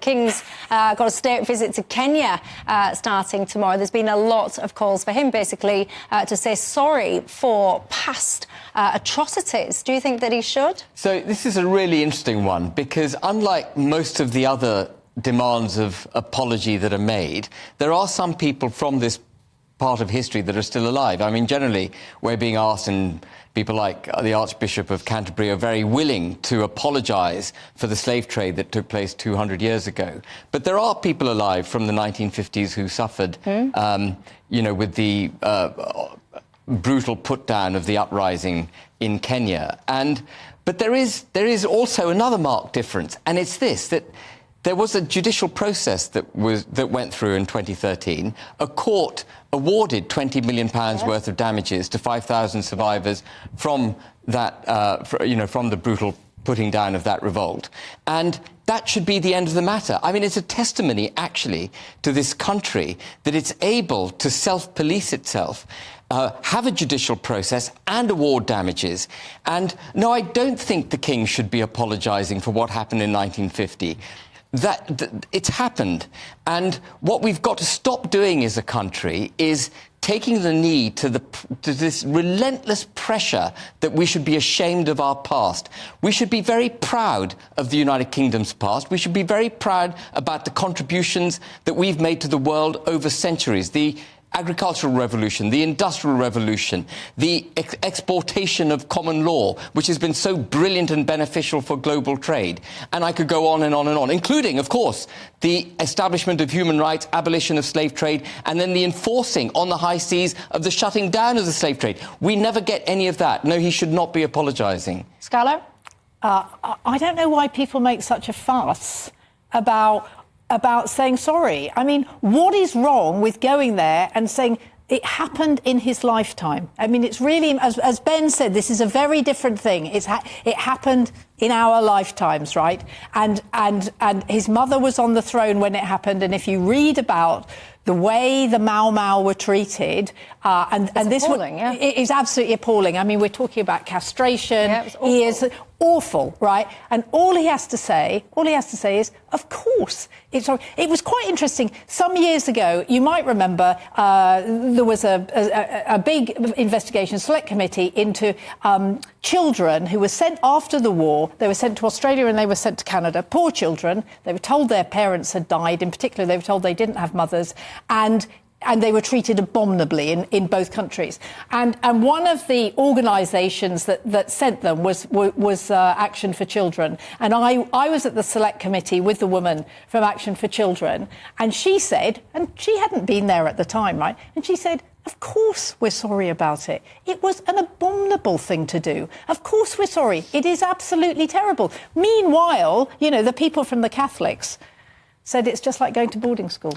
King's got a state visit to Kenya starting tomorrow. There's been a lot of calls for him, basically, to say sorry for past atrocities. Do you think that he should? So this is a really interesting one, because unlike most of the other demands of apology that are made, there are some people from this part of history that are still alive. I mean, generally, we're being asked, and people like the Archbishop of Canterbury are very willing to apologise for the slave trade that took place 200 years ago. But there are people alive from the 1950s who suffered, you know, with the brutal put-down of the uprising in Kenya. But there is also another marked difference, and it's this, that there was a judicial process that went through in 2013. A court awarded £20 million worth of damages to 5,000 survivors from that, from the brutal putting down of that revolt. And that should be the end of the matter. I mean, it's a testimony, actually, to this country that it's able to self-police itself, have a judicial process and award damages. And no, I don't think the King should be apologising for what happened in 1950. It's happened, and what we've got to stop doing as a country is taking the knee to this relentless pressure that we should be ashamed of our past. We should be very proud of the United Kingdom's past. We should be very proud about the contributions that we've made to the world over centuries. The agricultural revolution, the industrial revolution, the exportation of common law, which has been so brilliant and beneficial for global trade. And I could go on and on and on, including, of course, the establishment of human rights, abolition of slave trade, and then the enforcing on the high seas of the shutting down of the slave trade. We never get any of that. No, he should not be apologising. Scarlett? I don't know why people make such a fuss about saying sorry. I mean, what is wrong with going there and saying it happened in his lifetime? I mean, it's really, as Ben said, this is a very different thing. It happened in our lifetimes, right? And his mother was on the throne when it happened. And if you read about the way the Mau Mau were treated, and this appalling, yeah. It is absolutely appalling. I mean, we're talking about castration. Yeah, it was awful. He is awful, right? And all he has to say is, of course, it's wrong. It was quite interesting. Some years ago, you might remember, there was a big investigation, select committee into children who were sent after the war. They were sent to Australia and they were sent to Canada. Poor children. They were told their parents had died. In particular, they were told they didn't have mothers. And they were treated abominably in both countries. And one of the organisations that sent them was Action for Children. And I was at the select committee with the woman from Action for Children, and she said, and she hadn't been there at the time, right? And she said, of course we're sorry about it. It was an abominable thing to do. Of course we're sorry. It is absolutely terrible. Meanwhile, you know, the people from the Catholics said it's just like going to boarding school.